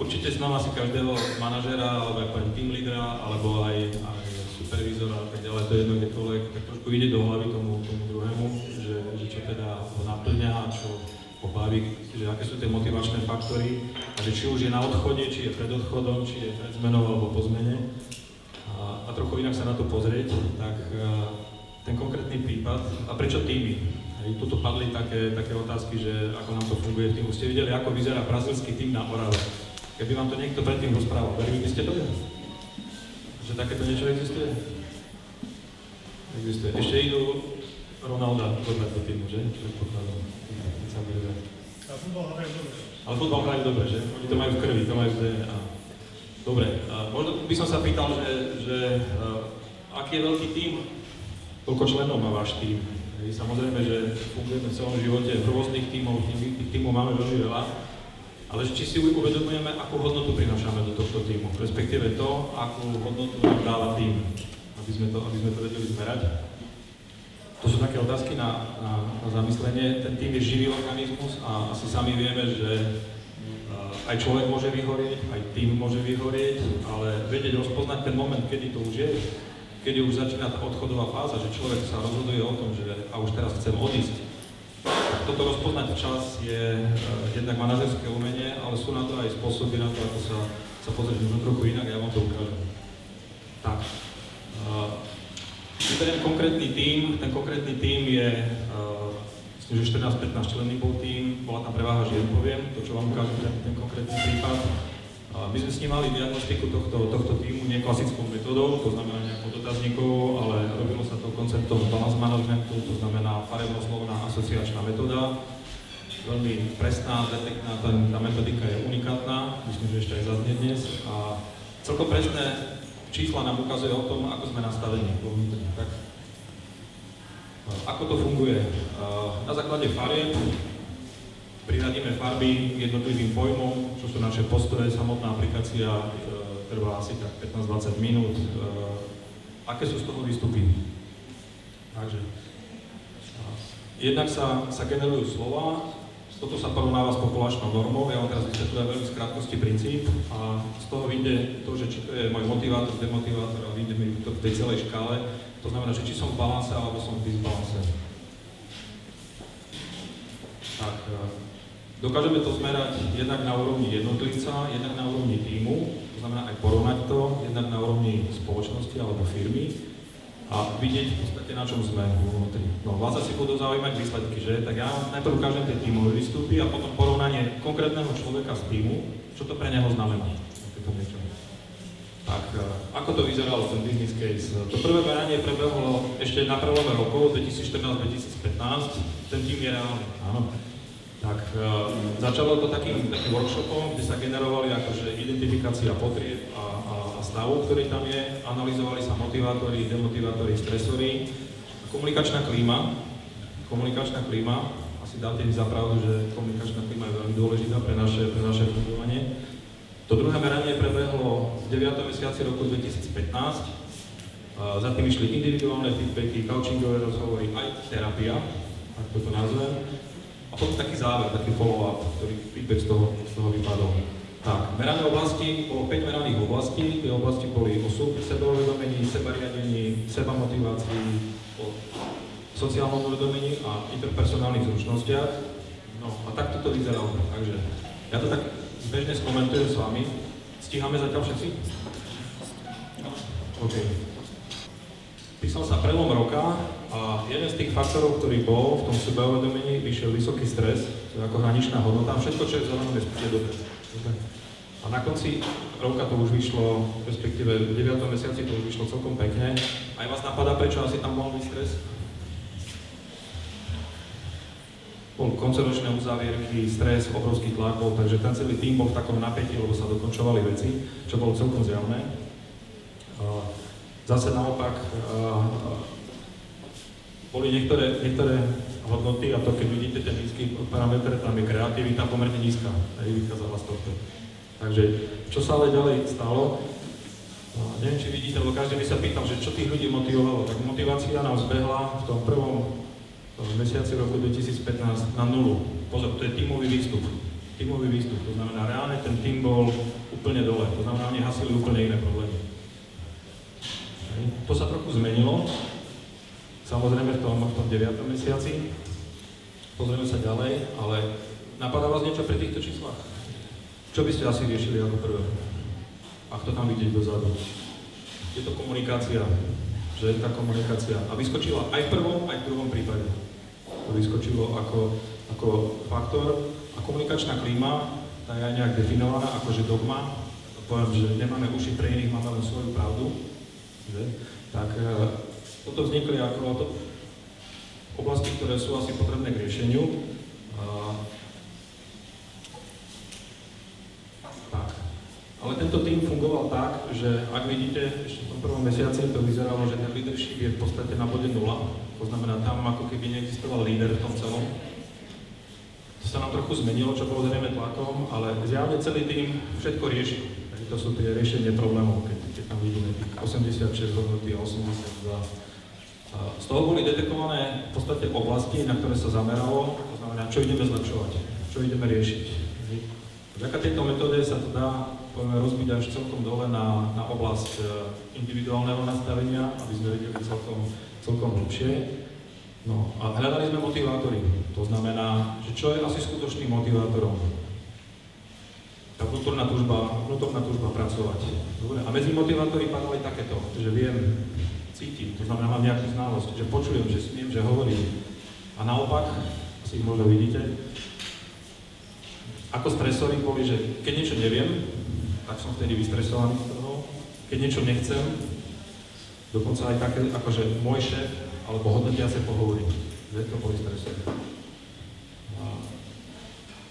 určite znám asi každého manažera, alebo aj pani team lídra, alebo aj supervízora a tak ďalej, to je jedno kdekoľvek, tak trošku ide do hlavy tomu druhému, že čo teda ho naplňa, čo ho baví, že aké sú tie motivačné faktory a že či už je na odchode, či je pred odchodom, či je pred zmenou alebo po zmene. A trochu inak sa na to pozrieť, tak ten konkrétny prípad, a prečo týmy? Tuto padli také otázky, že ako nám to funguje v týmu. Ste videli, ako vyzerá brazílsky tým na Orave. Keby vám to niekto predtým rozprával, verili by ste to? Že takéto niečo existuje? Existuje. Ešte idú Ronalda zobrať do týmu, že? Predpokladám. Ale futbal hrajú dobre. Ale futbal hrajú dobre, že? Oni to majú v krvi, to majú v DNA. Dobre, možno by som sa pýtal, že aký je veľký tím, koľko členov má váš tím? Samozrejme, že fungujeme v celom živote v rôznych tímov, tých tímov máme veľmi veľa, ale či si uvedomujeme, akú hodnotu prinášame do tohto tímu, respektíve to, akú hodnotu nám dáva tím, aby sme to vedeli zmerať. To sú také otázky na zamyslenie. Ten tím je živý organizmus a asi sami vieme, že aj človek môže vyhorieť, aj tím môže vyhorieť, ale vedieť rozpoznať ten moment, kedy to už je, keď už začína tá odchodová fáza, že človek sa rozhoduje o tom, že a už teraz chcem odísť. Toto rozpoznať včas je jednak manažerské umenie, ale sú na to aj spôsoby na to, ako sa pozrieť možno trochu inak, ja vám to ukážem. Tak. Vyberiem konkrétny tím, ten konkrétny tím je, myslím, že 14-15 členný bol tím, bola tam preváha žien, poviem, to čo vám ukážem, ten konkrétny prípad. My sme s ním mali diagnostiku tohto tímu neklasickou metodou, to znamená nejakou dotazníkovou, ale robilo sa to konceptom balance managementu, to znamená farebno-slovná asociačná metóda. Veľmi presná, detektná, tá metodika je unikátna, myslím, že ešte aj zaznie dnes. A celkom presné čísla nám ukazuje o tom, ako sme nastavení. Tak, ako to funguje? Na základe farieb priradíme farby jednotlivým pojmom, čo sú naše postoje, samotná aplikácia trvá asi tak 15-20 minút. Aké sú z toho výstupy? Takže, jednak sa generujú slova, toto sa porovnáva s populačnou normou, ja vám teraz vysvetľujem veľmi v krátkosti princíp a z toho vyjde to, že či to je môj motivátor, demotivátor a vyjde mi to v tej celej škále, to znamená, že či som v balanse alebo som v disbalanse. Tak, dokážeme to zmerať jednak na úrovni jednotlivca, jednak na úrovni tímu, to znamená aj porovnať to, jednak na úrovni spoločnosti alebo firmy a vidieť v podstate, na čom sme vnútri. No, vás asi budú zaujímať výsledky, že? Tak ja najprv ukážem tie tímové výstupy a potom porovnanie konkrétneho človeka z tímu, čo to pre neho znamená. Tak, ako to vyzeralo, ten business case? To prvé meranie prebehlo ešte na prelome rokov 2014-2015, ten tím je reálny, áno. Tak začalo to takým workshopom, kde sa generovali akože identifikácia potrieb a stavu, ktorý tam je, analyzovali sa motivátory, demotivátory, stresory, komunikačná klíma, asi dáte mi za pravdu, že komunikačná klíma je veľmi dôležitá pre naše fungovanie. To druhé meranie prebehlo v 9. mesiaci roku 2015, za tým išli individuálne feedbacky, coachingové rozhovory, aj terapia, tak to nazvem. A potom taký záver, taký follow-up, ktorý feedback z toho vypadol. Tak, merané oblasti, bolo 5 meraných oblastí, tie oblasti boli o sebeuvedomení, sebariadení, sebamotivácii, o sociálnom uvedomení a interpersonálnych zručnostiach. No a takto to vyzeralo. Takže ja to tak bežne skomentujem s vami. Stíhame zatiaľ všetci? OK. Písal sa prelom roka a jeden z tých faktorov, ktorý bol v tom sebeuvedomení, vyšiel vysoký stres, to je ako hraničná hodnota, všetko, čo je v zelenom, je dobre. A na konci roka to už vyšlo, respektíve v 9. mesiaci to už vyšlo celkom pekne. Aj vás napadá, prečo asi tam mohol byť stres? Bol koncoročné uzávierky, stres, obrovský tlak bol, takže ten celý tým bol v takom napätí, lebo sa dokončovali veci, čo bolo celkom zjavné. Zase naopak, boli niektoré hodnoty a to, keď vidíte ten nízky parameter, tam je kreativita pomerne nízka, aj vychádzala z tohto. Takže, čo sa ale ďalej stalo, neviem, či vidíte, lebo každý by sa pýtal, že čo tých ľudí motivovalo, tak motivácia nám zbehla v tom prvom mesiaci roku 2015 na nulu. Pozor, to je tímový výstup. tímový výstup. To znamená, reálne ten tím bol úplne dole. To znamená, oni hasili úplne iné problémy. To sa trochu zmenilo. Samozrejme v tom 9. mesiaci. Pozrieme sa ďalej, ale napadá vás niečo pri týchto číslach? Čo by ste asi riešili ako prvé? Ak to tam vidieť dozadu. Je to komunikácia. Že je tá komunikácia. A vyskočila aj v prvom, aj v druhom prípade. To vyskočilo ako faktor. A komunikačná klíma, tá je aj nejak definovaná akože dogma. Poviem, že nemáme uši pre iných, máme len svoju pravdu. Že? Tak toto vznikli ako oblasti, ktoré sú asi potrebné k riešeniu. Tak. Ale tento tým fungoval tak, že ak vidíte, ešte v tom prvom mesiaci to vyzeralo, že ten leadership je v podstate na bode 0. To znamená, tam ako keby neexistoval líder v tom celom. To sa nám trochu zmenilo, čo bolo zrejme tlakom, ale zjavne celý tým všetko riešil. To sú tie riešenie problémov, keď tam vidíme tých 86 hodnotí a 82. Z toho boli detekované v podstate oblasti, na ktoré sa zameralo, to znamená, čo ideme zlepšovať, čo ideme riešiť. Vďaka tejto metóde sa to dá, povieme, rozbiť až celkom dole na oblasť individuálneho nastavenia, aby sme vedeli celkom hlbšie. No a hľadali sme motivátory, to znamená, že čo je asi skutočným motivátorom. Tá vnútorná túžba pracovať. Dobre. A medzi motivátory padali takéto, že viem, cítim, to znamená, mám nejakú znalosť, že počujem, že smiem, že hovorím. A naopak, asi ich možno vidíte, ako stresory boli, že keď niečo neviem, tak som vtedy vystresovaný z toho, keď niečo nechcem, dokonca aj také, akože môj šéf, alebo hodnotiace pohovorí, že to boli stresory.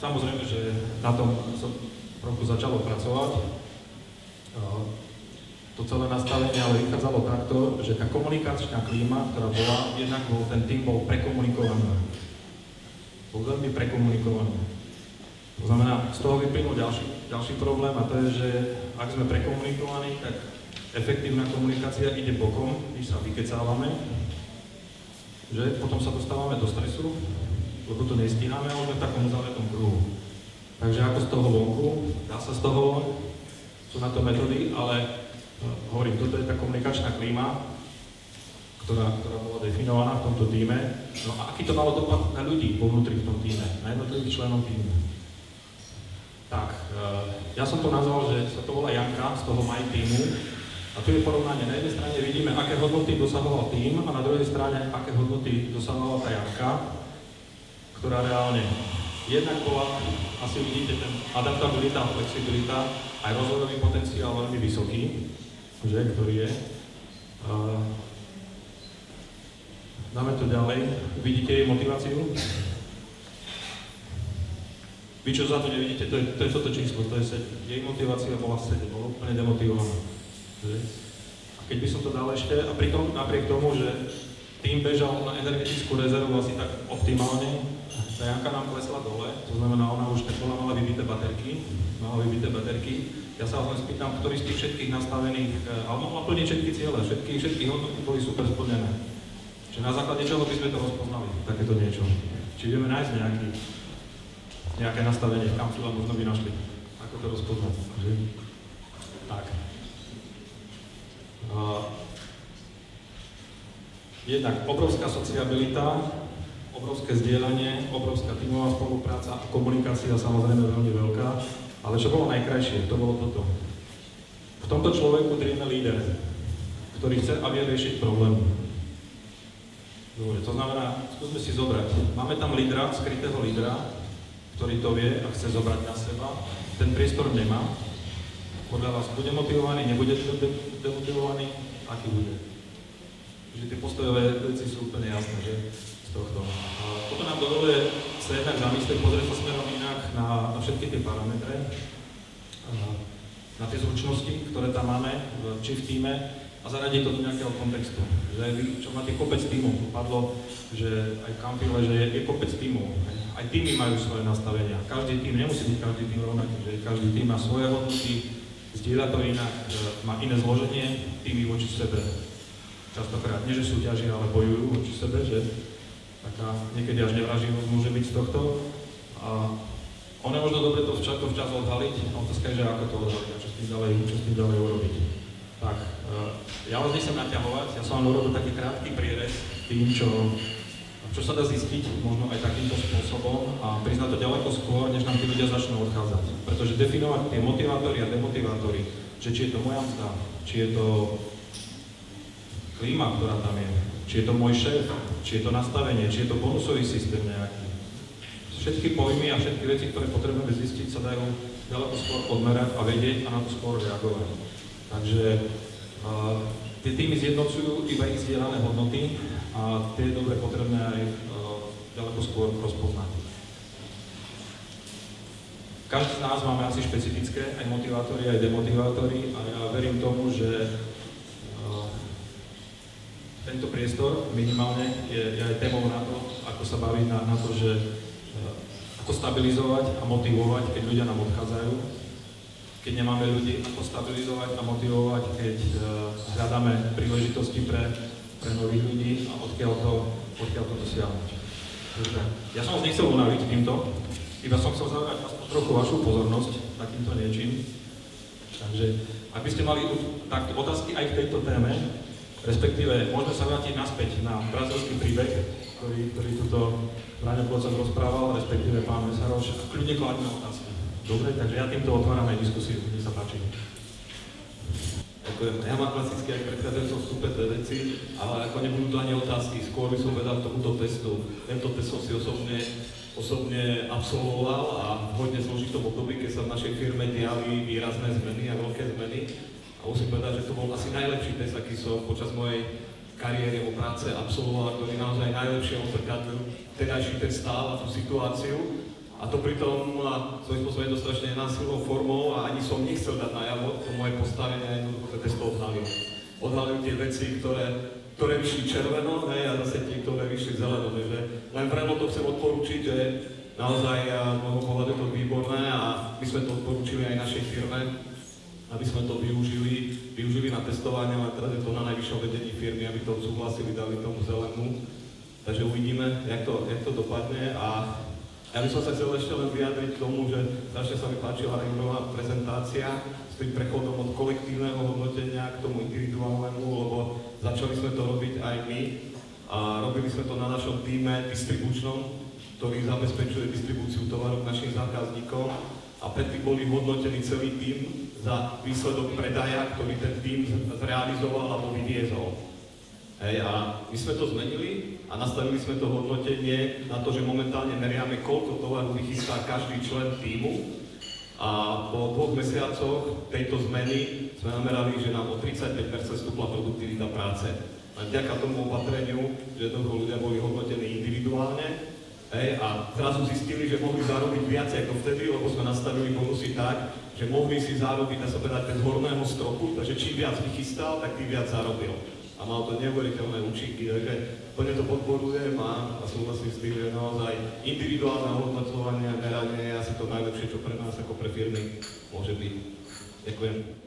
Samozrejme, že na tom som trochu začalo pracovať. To celé nastavenie ale vychádzalo takto, že tá komunikačná klíma, ktorá bola, jednak ten tým bol prekomunikovaný. Bol veľmi prekomunikovaný. To znamená, z toho vyplynul ďalší problém a to je, že ak sme prekomunikovaní, tak efektívna komunikácia ide bokom, když sa vykecávame, že potom sa dostávame do stresu, lebo to nestíhame a už sme v takom uzavretom kruhu. Takže ako z toho vonku, dá sa z toho von, sú na to metódy, ale hovorím, toto je tá komunikačná klíma, ktorá bola definovaná v tomto tíme. No a aký to malo dopad na ľudí vnútri v tom tíme, na jednotlivých členov týmu? Tak, ja som to nazval, že sa to volá Janka z toho My týmu. A tu je porovnanie. Na jednej strane vidíme, aké hodnoty dosahoval tým a na druhej strane, aké hodnoty dosahovala tá Janka, ktorá reálne jednak bola, asi vidíte, ten adaptabilita a flexibilita, aj rozvojový potenciál veľmi vysoký, že, ktorý je. Dáme to ďalej. Vidíte jej motiváciu? Vy, čo za to nevidíte, to je toto číslo, to je 7. Jej motivácia bola 7, bola úplne demotivovaná. A keď by som to dal ešte, a pritom napriek tomu, že tým bežal na energetickú rezervu asi tak optimálne, tá Janka nám klesla dole, to znamená, ona už tak mala vybité baterky. Ja sa len spýtam, ktorý z tých všetkých nastavených, ale mohla plniť všetky ciele, všetky hodnoty boli super splnené. Čiže na základe čoho by sme to rozpoznali, takéto niečo. Či vieme nájsť nejaké nastavenie, kam si možno by našli, ako to rozpoznať. Že? Tak. Jednak obrovská sociabilita, obrovské zdieľanie, obrovská tímová spolupráca a komunikácia samozrejme veľmi veľká, ale čo bolo najkrajšie, to bolo toto. V tomto človeku drieme líder, ktorý chce a vie riešiť problémy. Dobre, to znamená, skúsme si zobrať. Máme tam lídra, skrytého lídra, ktorý to vie a chce zobrať na seba. Ten priestor nemá. Podľa vás bude motivovaný, nebude demotivovaný, aký bude? Že tie postojové veci sú úplne jasné, že? Z tohto. A toto nám dovoluje sa jednak zamyslieť, pozrieť sa smerom inak na všetky tie parametre, na tie zručnosti, ktoré tam máme, či v tíme, a zaradiť to do nejakého kontextu. Že vy, čo máte kopec tímov, padlo, že aj v Campile, že je kopec tímov. Aj týmy majú svoje nastavenia. Každý tým, nemusí byť každý tým rovnaký, že každý tým má svoje hodnoty, zdieľa to inak, má iné zloženie, týmy voči sebe. Častokrát nie, že súťažia, ale bojujú voči sebe, že taká niekedy až nevraživosť môže byť z tohto. A ono je možno dobre to včas odhaliť, a otázka je, že ako to odhaliť a čo s tým ďalej urobiť. Tak, ja vás nechcem naťahovať, ja som vám urobil taký krátky prierez tým, čo sa dá zistiť možno aj takýmto spôsobom a priznať to ďaleko skôr, než nám tí ľudia začnú odchádzať. Pretože definovať tie motivátory a demotivátory, že či je to moja mzda, či je to klíma, ktorá tam je, či je to môj šéf, či je to nastavenie, či je to bonusový systém nejaký. Všetky pojmy a všetky veci, ktoré potrebujeme zistiť, sa dajú ďaleko skôr odmerať a vedieť a na to skôr reagovať. Takže tie týmy zjednocujú iba ich zdieľané hodnoty a tie je dobre potrebné aj ďaleko skôr rozpoznať. Každý z nás máme asi špecifické aj motivátory, aj demotivátory a ja verím tomu, že tento priestor minimálne je aj témou na to, ako sa baviť na to, že ako stabilizovať a motivovať, keď ľudia nám odchádzajú. Keď nemáme ľudí, ako stabilizovať a motivovať, keď hľadáme príležitosti pre nových ľudí a odkiaľ to dosiahnuť. Ja som vás nechcel unaviť týmto, iba som chcel zaujať aspoň trochu vašu pozornosť takýmto niečím. Takže ak by ste mali takto otázky aj k tejto téme, respektíve môžeme sa vrátiť naspäť na brazilský príbeh, ktorý tuto Braňo Klocak rozprával, respektíve pán Mesaroš, a kľudne kladíme otázky. Dobre, takže ja týmto otváram aj diskusiu, nech sa páči. Ďakujem. Ja mám klasicky aj predchádzajúcom vstupe dve veci, ale ako nebudú to ani otázky, skôr by som vedal tomuto testu. Tento test som si osobne absolvoval a v hodne zložitom období, keď sa v našej firme diali výrazné zmeny a veľké zmeny. A musím povedať, že to bol asi najlepší test, aký som počas mojej kariéry vo práce absolvoval, ktorý naozaj najlepšie odzrkadlil tedajší ten stav a tú situáciu. A to pritom svojím spôsobom je to strašne nenásilnou formou a ani som nechcel dať najavo to moje postavenie a jednoducho ten test odhalil. Odhalil tie veci, ktoré vyšli červeno, a zase tie, ktoré vyšli zeleno. Takže len vrelo to chcem odporučiť, že naozaj z môjho pohľadu je to výborné a my sme to odporúčili aj našej firme, aby sme to využili na testovanie, ale teraz je to na najvyššom vedení firmy, aby to odsúhlasili, dali tomu zelenú. Takže uvidíme, jak to dopadne a ja by som sa chcel ešte len vyjadriť k tomu, že strašne sa mi páčila aj nová prezentácia s tým prechodom od kolektívneho hodnotenia k tomu individuálnemu, lebo začali sme to robiť aj my a robili sme to na našom týme distribučnom, ktorý zabezpečuje distribúciu tovaru k našim zákazníkom a predtým boli hodnotení celý tím za výsledok predaja, ktorý ten tím zrealizoval alebo vyviezol. A my sme to zmenili a nastavili sme to hodnotenie na to, že momentálne meriame, koľko tovaru vychystá každý člen tímu a po 2 mesiacoch tejto zmeny sme namerali, že nám o 35% stúpla produktivita práce. A vďaka tomu opatreniu, že jednoducho ľudia boli hodnotení individuálne a zrazu zistili, že mohli zarobiť viac ako vtedy, lebo sme nastavili bonusy tak, že mohli si zarobiť, dá sa povedať, bez horného stropu, takže čím viac vychystal, tak tým viac zarobil. A mal to neuveriteľné účinky, takže plne to podporujem a súhlasím s tým, že naozaj individuálne hodnocovanie a meranie je asi to najlepšie, čo pre nás ako pre firmy môže byť. Ďakujem.